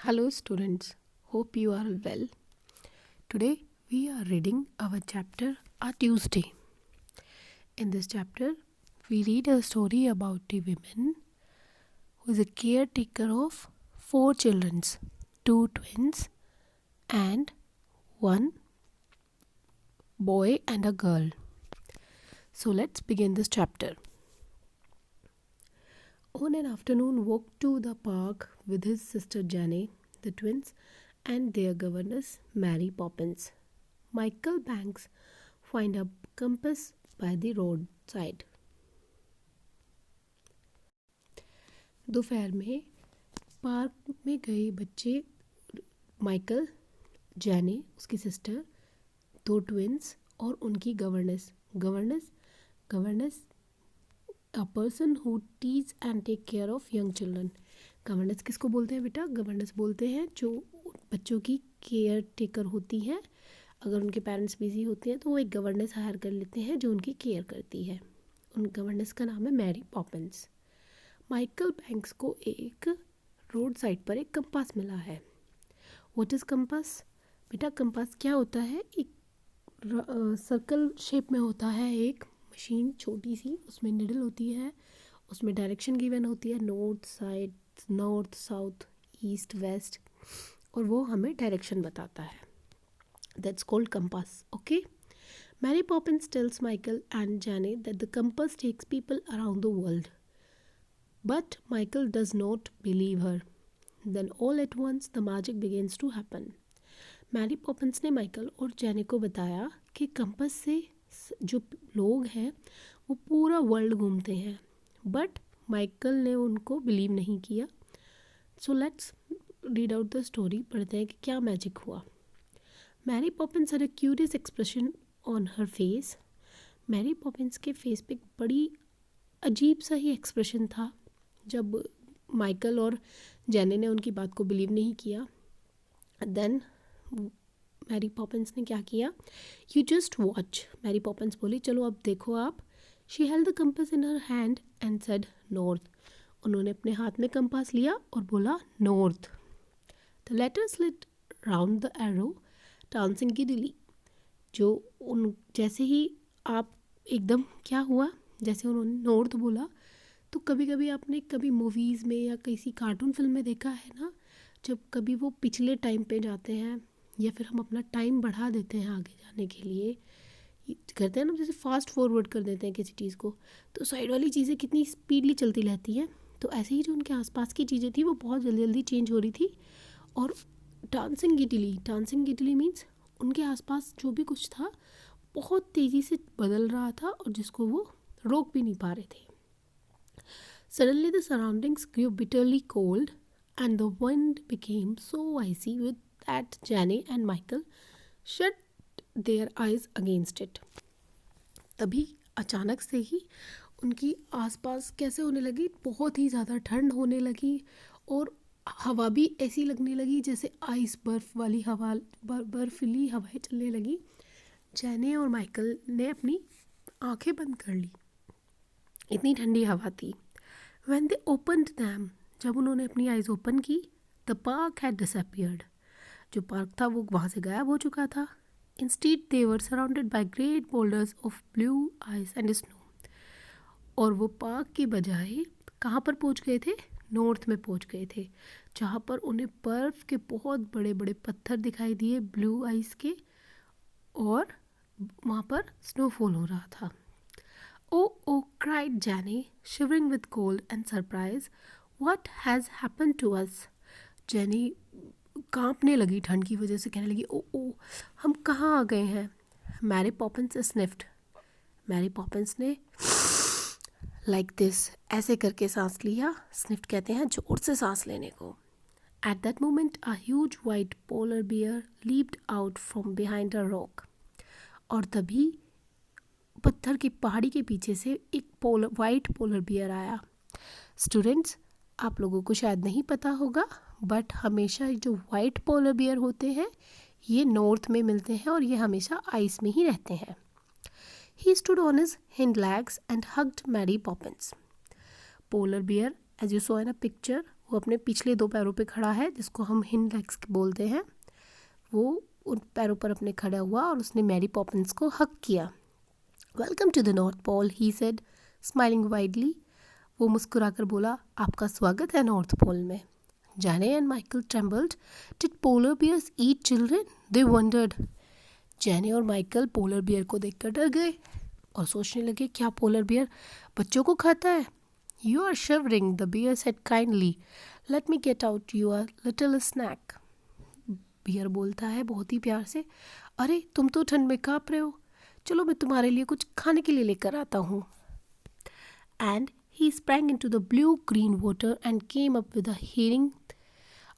Hello, students. Hope you are well. Today we are reading our chapter A Tuesday. In this chapter, we read a story about a woman who is a caretaker of 4 children, 2 twins, and one boy and a girl. So let's begin this chapter. On an afternoon walk to the park with his sister Jenny, the twins, and their governess Mary Poppins, Michael Banks find a compass by the roadside. दोपहर में park में गए बच्चे Michael, जैनी, उसकी sister, 2 twins और उनकी governess a person who teach and take care of young children. Governess किसको बोलते हैं बेटा? गवर्नेस बोलते हैं जो बच्चों की केयर टेकर होती हैं। अगर उनके पेरेंट्स बिजी होते हैं तो वो एक गवर्नेस हायर कर लेते हैं जो उनकी केयर करती है। उन गवर्नेस का नाम है मैरी पॉपिंस। माइकल बैंक्स को एक रोड साइड पर एक कंपास मिला है। What is compass? बेटा कंपास क्या होता है? एक सर्कल शेप में होता है, एक मशीन छोटी सी, उसमें निडल होती है, उसमें डायरेक्शन गिवन होती है, नॉर्थ साउथ ईस्ट वेस्ट, और वो हमें डायरेक्शन बताता है। That's called compass. Okay. Mary Poppins tells Michael and Jenny that the compass takes people around the world, but Michael does not believe her. Then all at once the magic begins to happen. Mary Poppins ने Michael और जैनी को बताया कि compass से जो लोग हैं वो पूरा वर्ल्ड घूमते हैं, बट माइकल ने उनको बिलीव नहीं किया। So let's read out the story. पढ़ते हैं कि क्या मैजिक हुआ। Mary Poppins had a curious expression on her face. Mary Poppins के फेस पे एक बड़ी अजीब सा ही एक्सप्रेशन था जब माइकल और जैनी ने उनकी बात को बिलीव नहीं किया। देन मैरी पॉपिंस ने क्या किया? You just watch. Mary Poppins बोली चलो अब देखो आप। She held the compass in her hand and said north. उन्होंने अपने हाथ में कंपास लिया और बोला north. The letter slid round the arrow dancing giddily. जो उन जैसे ही आप एकदम क्या हुआ, जैसे उन्होंने नॉर्थ बोला तो कभी कभी आपने कभी मूवीज़ में या किसी कार्टून फिल्म में देखा है ना, जब कभी वो पिछले टाइम पे जाते हैं या फिर हम अपना टाइम बढ़ा देते हैं आगे जाने के लिए, करते हैं ना, जैसे फास्ट फॉरवर्ड कर देते हैं किसी चीज़ को, तो साइड वाली चीज़ें कितनी स्पीडली चलती रहती हैं। तो ऐसे ही जो उनके आसपास की चीज़ें थी वो बहुत जल्दी जल्दी चेंज हो रही थी। और डांसिंग गिडली मीन्स उनके आसपास जो भी कुछ था बहुत तेज़ी से बदल रहा था और जिसको वो रोक भी नहीं पा रहे थे। Suddenly the surroundings grew bitterly cold and the wind became so icy with that Jenny and Michael shut their eyes against it. तभी अचानक से ही उनकी आसपास कैसे होने लगी, बहुत ही ज़्यादा ठंड होने लगी और हवा भी ऐसी लगने लगी जैसे आइस बर्फ़ वाली हवा, बर्फीली हवाएं चलने लगी। जैनी और माइकल ने अपनी आंखें बंद कर ली, इतनी ठंडी हवा थी। When they opened them, जब उन्होंने अपनी आइज़ ओपन की, the park had disappeared. जो पार्क था वो वहाँ से गायब हो चुका था। Instead, they were surrounded by great boulders of blue ice and snow. और वो पार्क की बजाय कहाँ पर पहुँच गए थे? नॉर्थ में पहुँच गए थे, जहाँ पर उन्हें बर्फ़ के बहुत बड़े बड़े पत्थर दिखाई दिए, ब्लू आइस के, और वहाँ पर स्नोफॉल हो रहा था। Oh, cried Jenny, shivering with cold and surprise. What has happened to us? Jenny कांपने लगी ठंड की वजह से, कहने लगी ओ हम कहाँ आ गए हैं। Mary Poppins sniffed. Mary Poppins ने लाइक दिस ऐसे करके सांस लिया। स्निफ्ड कहते हैं जोर से सांस लेने को। At that moment, a huge white polar bear leaped out from behind a rock. और तभी पत्थर की पहाड़ी के पीछे से एक वाइट पोलर बियर आया। स्टूडेंट्स, आप लोगों को शायद नहीं पता होगा, बट हमेशा जो वाइट पोलर बियर होते हैं ये नॉर्थ में मिलते हैं और ये हमेशा आइस में ही रहते हैं। He stood on his hind legs and hugged Mary Poppins. Polar bear, as you saw in a picture, वो अपने पिछले 2 पैरों पे खड़ा है, जिसको हम हिंड लेग्स बोलते हैं। वो उन पैरों पर अपने खड़ा हुआ और उसने मैरी पॉपिंस को हक किया। Welcome to the North Pole, he said, smiling widely. वो मुस्कुराकर बोला, आपका स्वागत है नॉर्थ पोल में। Jane and Michael trembled. Did polar bears eat children? They wondered. Jane और माइकल पोलर बियर को देखकर डर गए और सोचने लगे, क्या पोलर बियर बच्चों को खाता है? You are shivering, the bear said kindly. Let me get out your little snack. Bear बोलता है बहुत ही प्यार से, अरे तुम तो ठंड में काँप रहे हो, चलो मैं तुम्हारे लिए कुछ खाने के लिए लेकर आता हूँ। And he sprang into the blue green water and came up with a herring.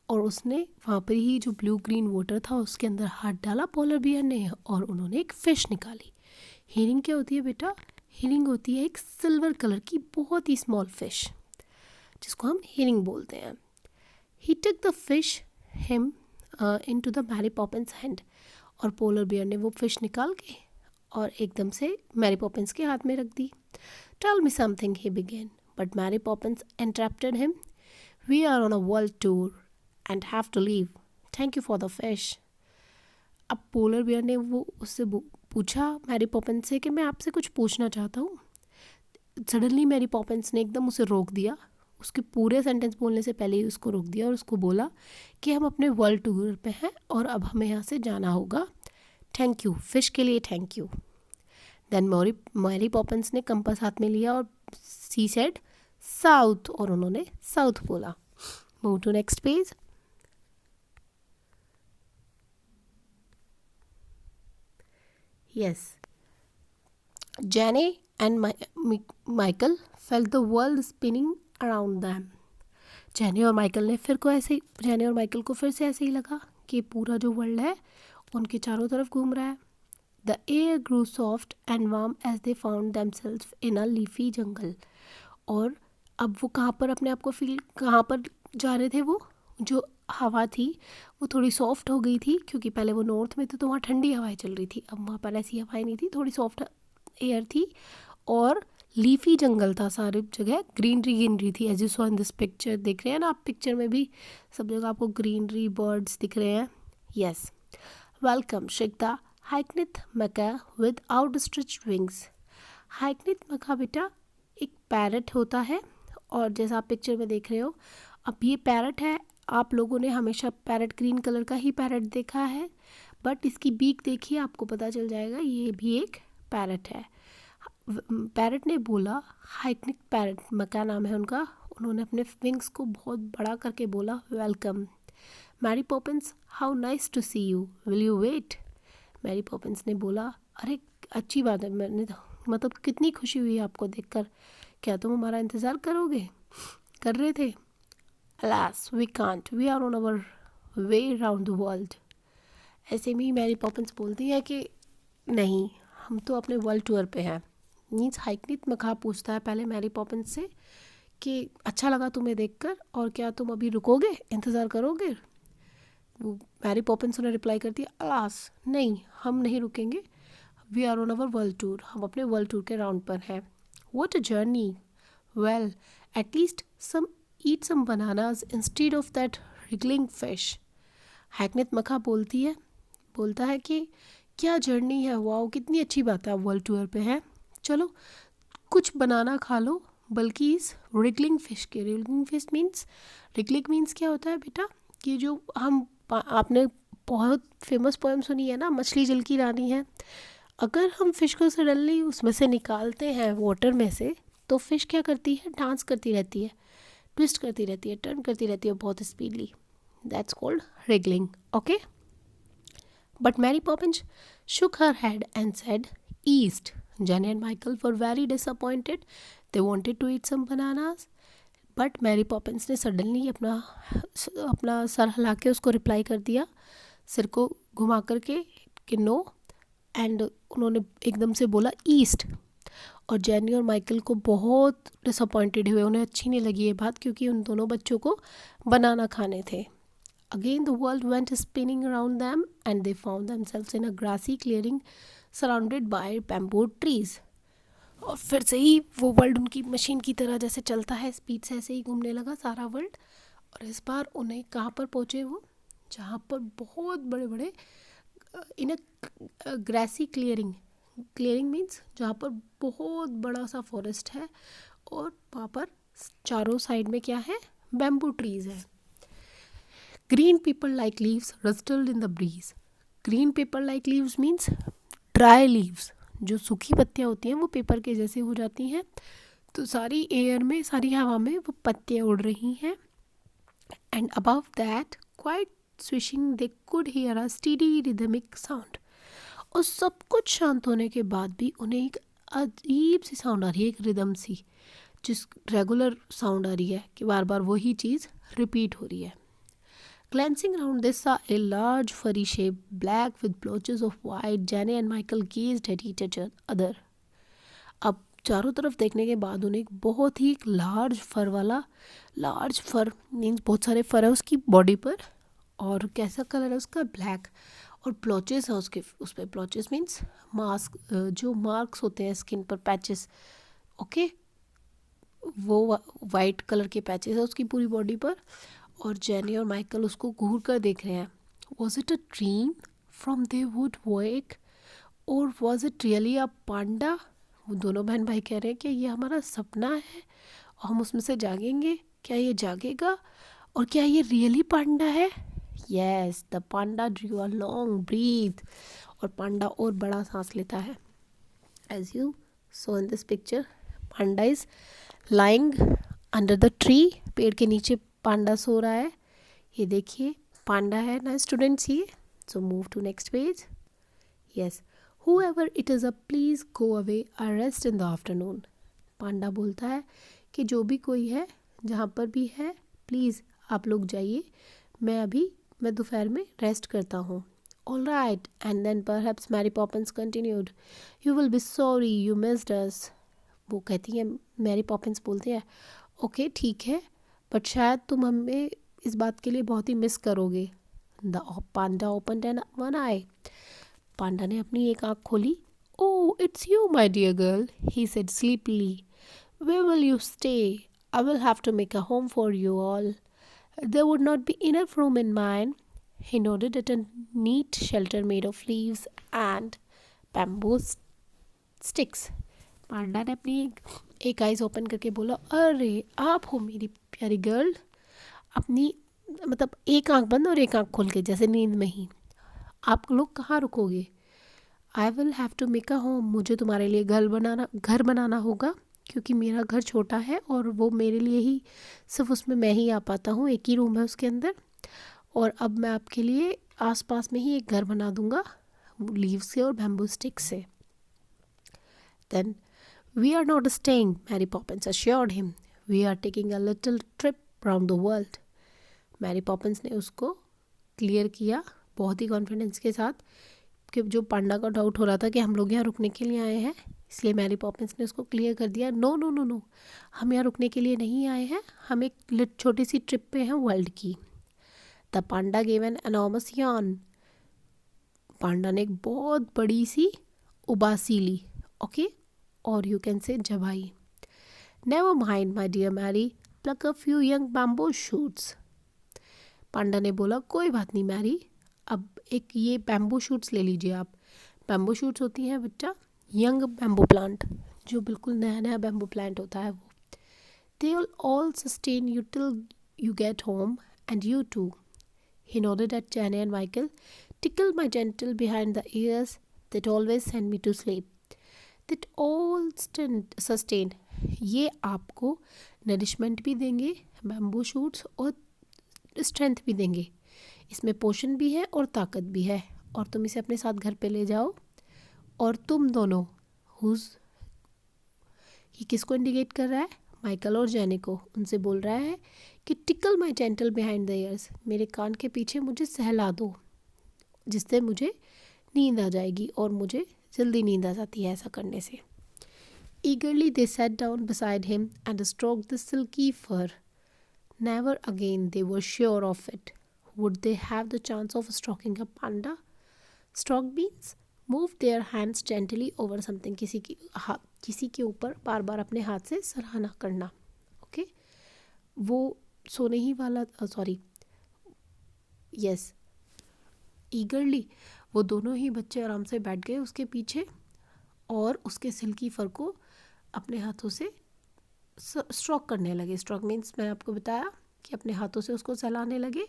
और उसने वहाँ पर ही जो ब्लू ग्रीन वाटर था उसके अंदर हाथ डाला पोलर बियर ने और उन्होंने एक फ़िश निकाली। हेरिंग क्या होती है बेटा? हेरिंग होती है एक सिल्वर कलर की बहुत ही स्मॉल फिश, जिसको हम हेरिंग बोलते हैं। He tuck the fish him into the Mary Poppins hand. और पोलर बियर ने वो फिश निकाल के और एकदम से मैरी पॉपिंस के हाथ में रख दी। Tell me something, he began, but Mary Poppins interrupted him. We are on a world tour and have to leave. Thank you for the fish. अब पोलर बियर ने वो उससे पूछा मैरी पॉपिंस से कि मैं आपसे कुछ पूछना चाहता हूँ। सडनली मैरी पॉपिंस ने एकदम उसे रोक दिया, उसके पूरे सेंटेंस बोलने से पहले ही उसको रोक दिया और उसको बोला कि हम अपने वर्ल्ड टूर पे हैं और अब हमें यहाँ से जाना होगा। थैंक यू, फिश के लिए thank you. Then Mary Poppins ने कंपास हाथ में लिया और सी सेड साउथ, और उन्होंने साउथ बोला। Move to next page. Yes. Jenny and Michael felt the world spinning around them. Jenny और माइकल को फिर से ऐसे ही लगा कि पूरा जो वर्ल्ड है उनके चारों तरफ घूम रहा है। The air grew soft and warm as they found themselves in a leafy jungle. और अब वो कहाँ पर जा रहे थे? वो जो हवा थी वो थोड़ी सॉफ्ट हो गई थी, क्योंकि पहले वो नॉर्थ में थे तो वहाँ ठंडी हवाएं चल रही थी। अब वहाँ पर ऐसी हवाएं नहीं थी, थोड़ी सॉफ्ट एयर थी और लीफी जंगल था, सारी जगह ग्रीनरी थी। As you saw in this picture, देख रहे हैं ना आप पिक्चर में भी सब जगह आपको ग्रीनरी, बर्ड्स दिख रहे हैं। यस। वेलकम शिकता हाइकनिथ मका विद आउटस्ट्रेच्ड विंग्स। हाइकनिथ मका बेटा एक पैरट होता है, और जैसा आप पिक्चर में देख रहे हो, अब ये पैरट है। आप लोगों ने हमेशा पैरट ग्रीन कलर का ही पैरट देखा है, बट इसकी बीक देखिए, आपको पता चल जाएगा ये भी एक पैरट है। पैरट ने बोला, हाइकनिक पैरट मका नाम है उनका, उन्होंने अपने विंग्स को बहुत बड़ा करके बोला, welcome Mary Poppins, how nice to see you, will you wait. Mary Poppins ने बोला, अरे अच्छी बात है, मैंने मतलब कितनी खुशी हुई आपको देखकर, क्या तुम हमारा इंतज़ार कर रहे थे? Alas, we can't. We are on our way around the world. ऐसे में मैरी पॉपिंस बोलती है कि नहीं, हम तो अपने वर्ल्ड टूर पे हैं। मीन्स हाइकनिथ मका पूछता है पहले मैरी पॉपिंस से कि अच्छा लगा तुम्हें देखकर, और क्या तुम अभी रुकोगे, इंतज़ार करोगे? वो मैरी पॉपिंस ने रिप्लाई कर दिया, अलास नहीं, हम नहीं रुकेंगे। We are on our world tour, हम अपने वर्ल्ड टूर के राउंड पर हैं। What a journey. Well, at least eat some bananas instead of that wriggling fish. हाइकनिथ मका बोलता है कि क्या जर्नी है, वाओ कितनी अच्छी बात है, आप वर्ल्ड टूर पे हैं, चलो कुछ बनाना खा लो, बल्कि इस रिगलिंग फिश के। रिगलिंग मीन्स क्या होता है बेटा? कि जो आपने बहुत फेमस पोएम सुनी है ना, मछली जल की रानी है। अगर हम फिश को सडनली उसमें से निकालते हैं वाटर में से, तो फिश क्या करती है? डांस करती रहती है, ट्विस्ट करती रहती है, टर्न करती रहती है बहुत speedily. That's called wriggling, okay. But Mary Poppins shook her head and said, East. Jenny and Michael were very disappointed. They wanted to eat some bananas. But Mary Poppins ने suddenly अपना sir हिला के उसको reply कर दिया, सिर को घुमा करके कि नो, एंड उन्होंने एकदम से बोला ईस्ट। और जेनी और माइकल को बहुत डिसअपॉइंटेड हुए, उन्हें अच्छी नहीं लगी ये बात, क्योंकि उन दोनों बच्चों को बनाना खाने थे। Again the world went spinning around them and they found themselves in a grassy clearing surrounded by bamboo trees. और फिर से ही वो वर्ल्ड उनकी मशीन की तरह जैसे चलता है स्पीड से, ऐसे ही घूमने लगा सारा वर्ल्ड। और इस बार उन्हें कहाँ पर पहुँचे वो, जहाँ पर बहुत बड़े बड़े इन a grassy clearing, clearing means जहाँ पर बहुत बड़ा सा फॉरेस्ट है और वहाँ पर चारों साइड में क्या है, बैम्बू ट्रीज है. Green paper like leaves rustled in the breeze. Green paper like leaves means dry leaves, जो सूखी पत्तियाँ होती हैं वो पेपर के जैसे हो जाती हैं. तो सारी एयर में, सारी हवा में वो पत्तियाँ उड़ रही हैं. And above that quite swishing they could hear a steady rhythmic sound. और सब कुछ शांत होने के बाद भी उन्हें एक अजीब सी साउंड आ रही है, एक रिदम सी, जिस रेगुलर साउंड आ रही है कि बार बार वही चीज़ रिपीट हो रही है. Glancing round, they saw a large furry shape, black with blotches of white. Jenny and Michael gazed at each other. अब चारों तरफ देखने के बाद उन्हें एक बहुत ही लार्ज फर वाला, लार्ज फर मीन्स बहुत सारे फर है उसकी बॉडी पर, और कैसा कलर है उसका, ब्लैक, और ब्लॉचेस है उसके, उस पर ब्लॉचेस मीन्स मास्क, जो मार्क्स होते हैं स्किन पर, पैचेस. ओके, वो वाइट कलर के पैचेस है उसकी पूरी बॉडी पर. और जेनी और माइकल उसको घूर कर देख रहे हैं. Was it a dream from they would वेक, और वॉज इट रियली अ पांडा. वो दोनों बहन भाई कह रहे हैं कि ये हमारा सपना है और हम उसमें से जागेंगे. क्या ये जागेगा, और क्या ये रियली पांडा है. Yes, the panda drew a long breath. और पांडा और बड़ा सांस लेता है. As you saw in this picture, panda is lying under the tree. पेड़ के नीचे पांडा सो रहा है. ये देखिए पांडा है ना स्टूडेंट्स ये. So move to next page. Yes, whoever it is up please go away, I rest in the afternoon. पांडा बोलता है कि जो भी कोई है, जहाँ पर भी है, प्लीज़ आप लोग जाइए, मैं दोपहर में रेस्ट करता हूँ. All right, and then perhaps Mary Poppins continued, you will be sorry you missed us. वो कहती है, मैरी पॉपिंस बोलती है, ओके ठीक है, बट शायद तुम हमें इस बात के लिए बहुत ही मिस करोगे. The panda opened an one eye. Panda ने अपनी एक आँख खोली. Oh it's you my dear girl, he said sleepily. Where will you stay, I will have to make a home for you all. There would not be enough room in mine. He nodded at a neat shelter made of leaves and bamboo sticks. Panda ने अपनी एक eyes open करके बोला, अरे आप हो मेरी प्यारी गर्ल. अपनी मतलब एक आंख बंद और एक आंख खोल के, जैसे नींद में ही. आप लोग कहाँ रुकोगे. I will have to make a home. मुझे तुम्हारे लिए घर बनाना होगा, क्योंकि मेरा घर छोटा है और वो मेरे लिए ही, सिर्फ उसमें मैं ही आ पाता हूँ. एक ही रूम है उसके अंदर, और अब मैं आपके लिए आसपास में ही एक घर बना दूँगा लीव से और बैम्बू स्टिक से. Then We are not staying, Mary Poppins assured him. We are taking a little trip round the world. Mary Poppins ने उसको क्लियर किया बहुत ही कॉन्फिडेंस के साथ, कि जो पांडा का डाउट हो रहा था कि हम लोग यहाँ रुकने के लिए आए हैं, इसलिए मैरी पॉपिंस ने उसको क्लियर कर दिया, नो नो नो नो, हम यहाँ रुकने के लिए नहीं आए हैं, हम एक छोटी सी ट्रिप पे हैं वर्ल्ड की. The panda gave an enormous yawn. Panda ने एक बहुत बड़ी सी उबासी ली. ओके, और यू कैन से जवाई. Never mind my dear Mary, pluck a few young bamboo shoots. Panda ने बोला, कोई बात नहीं मैरी, अब एक ये बैम्बू शूट्स ले लीजिए आप. बैम्बू शूट्स होती हैं बच्चा यंग बैम्बू प्लांट, जो बिल्कुल नया नया बैम्बू प्लांट होता है वो. They will all sustain you till you get home and you two. He nodded at Jane and Michael. Tickle my gentle behind the ears that always send me to sleep. That all sustain. ये आपको nourishment भी देंगे bamboo shoots, और strength भी देंगे. इसमें पोषण भी है और ताकत भी है, और तुम इसे अपने साथ घर पे ले जाओ. और तुम दोनों ये किसको इंडिकेट कर रहा है, माइकल और जेनी को. उनसे बोल रहा है कि tackle my gentle behind the years, मेरे कान के पीछे मुझे सहला दो, जिससे मुझे नींद आ जाएगी, और मुझे जल्दी नींद आ जाती है ऐसा करने से. Eagerly they sat down beside him and stroked the silky fur. Never again, they were sure of it, would they have the chance of stroking a panda. Stroke means move their hands gently over something. किसी के ऊपर बार बार अपने हाथ से सराहना करना. Okay, वो सोने ही वाला, सॉरी, यस, ईगरली वो दोनों ही बच्चे आराम से बैठ गए उसके पीछे और उसके सिल्की फर को अपने हाथों से स्ट्रोक करने लगे. स्ट्रोक मीन्स मैंने आपको बताया कि अपने हाथों से उसको सहलाने लगे.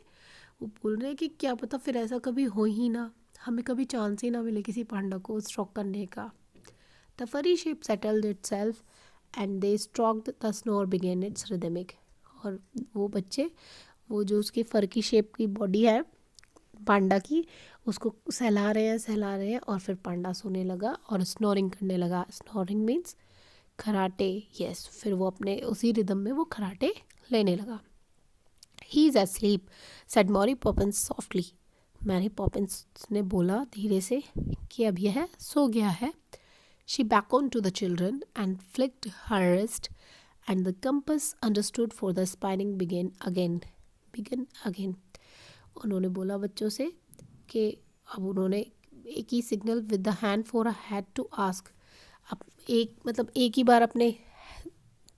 वो बोल रहे हैं कि क्या पता फिर ऐसा कभी हो ही ना, हमें कभी चांस ही ना मिले किसी पांडा को स्ट्रोक करने का. The furry shape settled itself and they stroked the snore began its rhythmic. और वो बच्चे, वो जो उसकी फर की शेप की बॉडी है पांडा की, उसको सहला रहे हैं और फिर पांडा सोने लगा और स्नोरिंग करने लगा. स्नोरिंग मीन्स खराटे. यस, फिर वो अपने उसी रिदम में वो खराटे लेने लगा. He is asleep, said Mary Poppins softly. Mary Poppins ने बोला धीरे से कि अब यह सो गया है. She beckoned to the children and flicked her wrist, and the compass understood for the spinning began again. उन्होंने बोला बच्चों से कि अब उन्होंने एक ही signal with the hand for a had to ask. अब एक ही बार अपने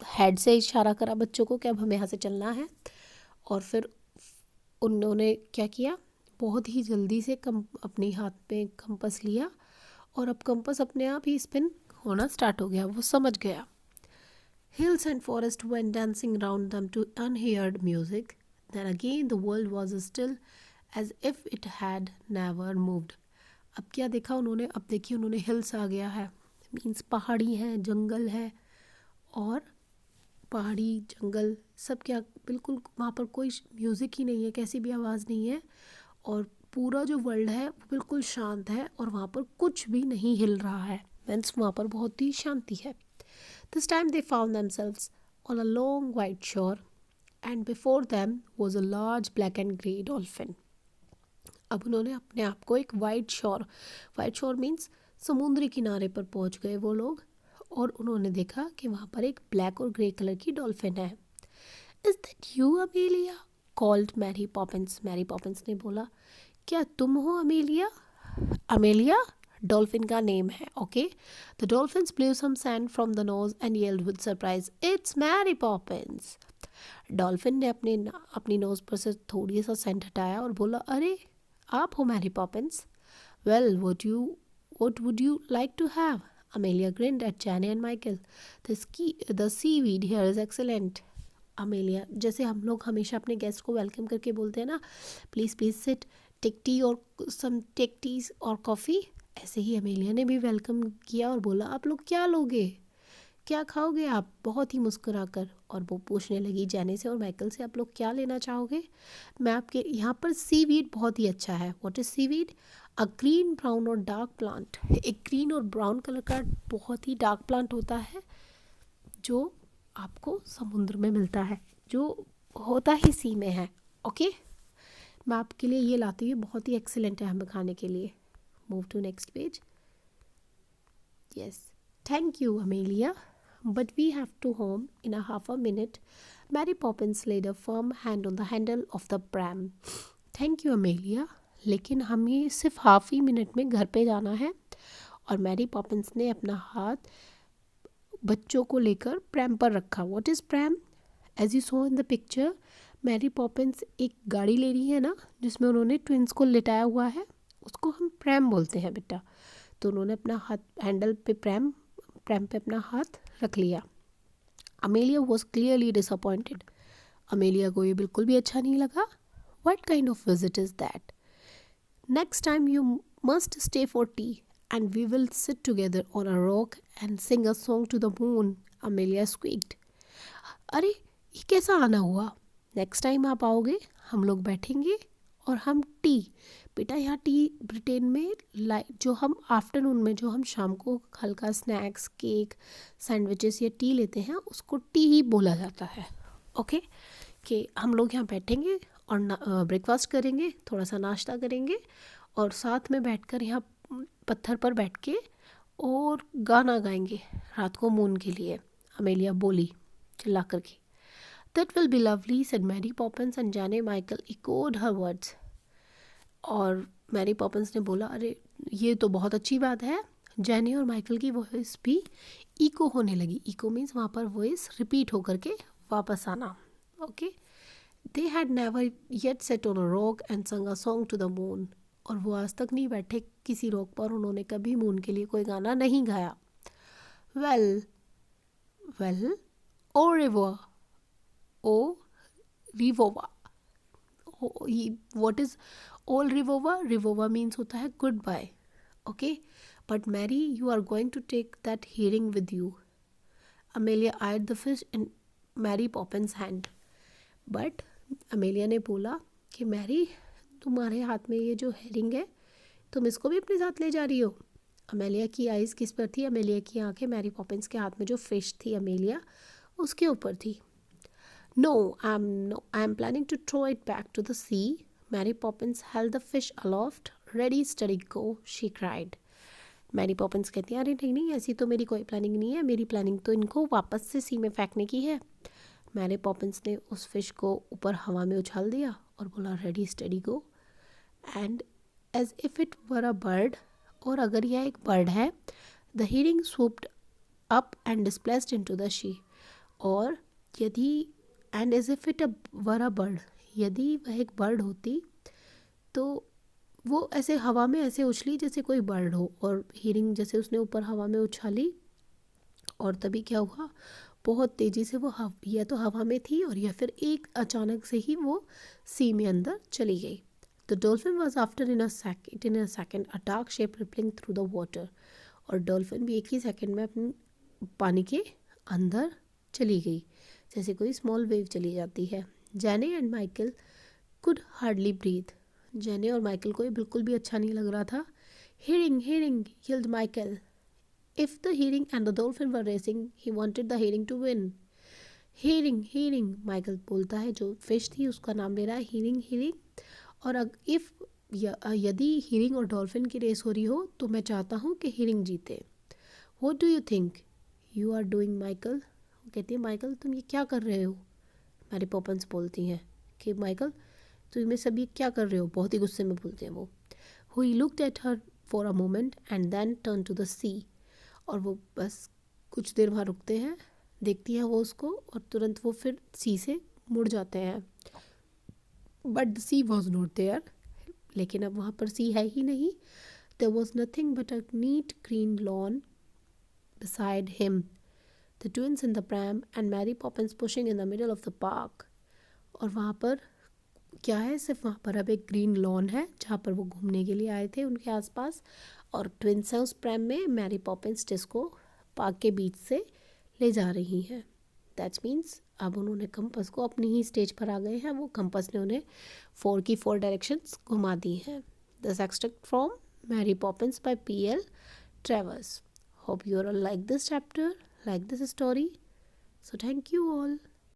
हेड से इशारा करा बच्चों को कि अब हमें यहाँ से चलना है. और फिर उन्होंने क्या किया, बहुत ही जल्दी से अपने हाथ में कंपस लिया और अब कंपस अपने आप ही स्पिन होना स्टार्ट हो गया. वो समझ गया. Hills and forest went dancing round them to unheard music. Then again the world was still as if it had never moved. अब क्या देखा उन्होंने, अब देखिए उन्होंने हिल्स आ गया है, मीन्स पहाड़ी है, जंगल है, और पहाड़ी जंगल सब क्या बिल्कुल वहाँ पर कोई म्यूज़िक ही नहीं है, कैसी भी आवाज़ नहीं है, और पूरा जो वर्ल्ड है वो बिल्कुल शांत है और वहाँ पर कुछ भी नहीं हिल रहा है. मीन्स वहाँ पर बहुत ही शांति है. This time they found themselves on a long white shore, and before them was a large black and grey dolphin. अब उन्होंने अपने आप को एक वाइट शोर मीन्स समुद्री किनारे पर पहुंच गए वो लोग, और उन्होंने देखा कि वहाँ पर एक ब्लैक और ग्रे कलर की डॉल्फिन है. Is that you, Amelia? called Mary Poppins. Mary Poppins ने बोला, क्या तुम हो अमेलिया? अमेलिया डॉल्फिन का नेम है. Okay. The dolphins blew some sand from the nose and yelled with surprise, It's Mary Poppins. Dolphin ने अपनी नोज पर से थोड़ी सा सेंट हटाया और बोला, अरे आप हो Mary Poppins. Well what would you like to have? Amelia grinned at Jenny and Michael. The seaweed here is excellent. Amelia, जैसे हम लोग हमेशा अपने गेस्ट को वेलकम करके बोलते हैं ना, प्लीज़ सिट, टेक टी और सम टेक टीज और कॉफ़ी, ऐसे ही अमेलिया ने भी वेलकम किया और बोला, आप लोग क्या लोगे, क्या खाओगे आप, बहुत ही मुस्कुराकर. और वो पूछने लगी जैनी से और माइकल से, आप लोग क्या लेना चाहोगे. मैं आपके यहाँ पर सीवीड बहुत ही अच्छा है. What is seaweed? A green, brown और डार्क प्लांट. एक ग्रीन और ब्राउन कलर का बहुत ही डार्क प्लांट होता है जो आपको समुद्र में मिलता है, जो होता ही सी में है. ओके, मैं आपके लिए ये लाती हूँ, बहुत ही एक्सीलेंट है हमें खाने के लिए. Move to next page. Yes, thank you Amelia, but we have to home in a half a minute. Mary Poppins laid a firm hand on the handle of the pram. Thank you Amelia, लेकिन हमें सिर्फ half ही minute में घर पे जाना है. और Mary Poppins ने अपना हाथ बच्चों को लेकर प्रैम पर रखा. What is pram? As you saw in the picture, Mary Poppins एक गाड़ी ले रही है ना, जिसमें उन्होंने ट्विंस को लिटाया हुआ है, उसको हम प्रैम बोलते हैं बेटा. तो उन्होंने अपना हाथ हैंडल पे प्रैम पे अपना हाथ रख लिया. Amelia was clearly disappointed. Amelia को ये बिल्कुल भी अच्छा नहीं लगा. What kind of visit is that? Next time you must stay for T and we will sit together on a rock and sing a song to the moon, Amelia squeaked. अरे ये कैसा आना हुआ? नेक्स्ट टाइम आप आओगे, हम लोग बैठेंगे और हम टी, बेटा यहाँ टी ब्रिटेन में जो हम आफ्टरनून में, जो हम शाम को हल्का स्नैक्स, केक, सैंडविचेस या टी लेते हैं, उसको टी ही बोला जाता है. ओके, कि हम लोग यहाँ बैठेंगे और ब्रेकफास्ट करेंगे, थोड़ा सा नाश्ता करेंगे और साथ में बैठकर यहाँ पत्थर पर बैठ के और गाना गाएंगे रात को मून के लिए. अमेलिया बोली चिल्ला करके. That will be lovely, said Mary Poppins and Jane Michael echoed her words. और मैरी पॉपिंस ने बोला, अरे ये तो बहुत अच्छी बात है. जैनी और माइकल की वॉइस भी इको होने लगी. इको मीन्स वहाँ पर वॉइस रिपीट होकर के वापस आना. Okay, they had never yet sat on a rock and sung a song to the moon. और वो आज तक नहीं बैठे किसी रॉक पर, उन्होंने कभी मून के लिए कोई गाना नहीं गाया। Well well, O river, O रिवोवा, व्हाट इज ओल रिवोवा? रिवोवा मीन्स होता है good bye. Okay, but Mary, you are going to take that herring with you. Amelia eyed the fish in Mary Poppins hand. But Amelia ने बोला कि Mary, तुम्हारे हाथ में ये जो हेरिंग है, तुम इसको भी अपने साथ ले जा रही हो? अमेलिया की आइज़ किस पर थी? अमेलिया की आंखें मैरी पॉपिन्स के हाथ में जो फिश थी अमेलिया, उसके ऊपर थी। No, I am planning to throw it back to the sea. Mary Poppins held the fish aloft. Ready, steady, go, she cried. Mary Poppins कहती है, अरे नहीं नहीं, ऐसी तो मेरी कोई प्लानिंग नहीं है, मेरी प्लानिंग तो इनको वापस से सी में फेंकने की है। मैरी पॉपिन्स ने उस फिश को ऊपर हवा में उछाल दिया और बोला, ready steady go. And as if it were a bird, और अगर यह एक बर्ड है, the herring swooped up and displaced into the sea. और यदि and as if it were a bird, यदि वह एक बर्ड होती तो वो ऐसे हवा में ऐसे उछली जैसे कोई बर्ड हो, और हीरिंग जैसे उसने ऊपर हवा में उछाली, और तभी क्या हुआ, बहुत तेज़ी से वो या तो हवा में थी और या फिर एक अचानक से ही वो सी में अंदर चली गई। The dolphin was after in a second a dark shape rippling through the water. और डॉल्फिन भी एक ही सेकेंड में अपने पानी के अंदर चली गई, जैसे कोई स्मॉल वेव चली जाती है। Jane and Michael could hardly breathe. Jane और माइकल को ये बिल्कुल भी अच्छा नहीं लग रहा था। Hearing hearing yelled Michael. If the hearing and the dolphin were racing, he wanted the hearing to win. Hearing hearing, Michael बोलता है, जो फिश थी उसका नाम ले रहा है हीरिंग हीरिंग। और इफ़ यदि हीरिंग और डॉल्फिन की रेस हो रही हो तो मैं चाहता हूँ कि हीरिंग जीते। What do you think you are doing Michael? कहती है, माइकल तुम ये क्या कर रहे हो? मैरी पॉपिन्स बोलती हैं कि माइकल तुम ये सब ये क्या कर रहे हो? बहुत ही गुस्से में बोलते हैं वो। He looked at her for a moment and then turn to the sea. और वो बस कुछ देर वहाँ रुकते हैं, देखती है वो उसको, और तुरंत वो फिर सी से मुड़ जाते हैं। But the sea was not there. लेकिन अब वहाँ पर सी है ही नहीं। There was nothing but a neat green lawn beside him, the twins in the pram and Mary Poppins pushing in the middle of the park. और वहाँ पर क्या है, सिर्फ वहाँ पर अब एक ग्रीन लॉन है जहाँ पर वो घूमने के लिए आए थे उनके आसपास, और ट्विंस हैं उस प्रैम में। मैरी पॉपिन्स जिसको पार्क के बीच से ले जा रही हैं। दैट्स मीन्स अब उन्होंने कंपस को अपनी ही स्टेज पर आ गए हैं, वो कंपस ने उन्हें 4 की 4 डायरेक्शंस घुमा दी हैं। This extract from Mary Poppins by P.L. Travers. Hope you all like this chapter, like this story. So thank you all.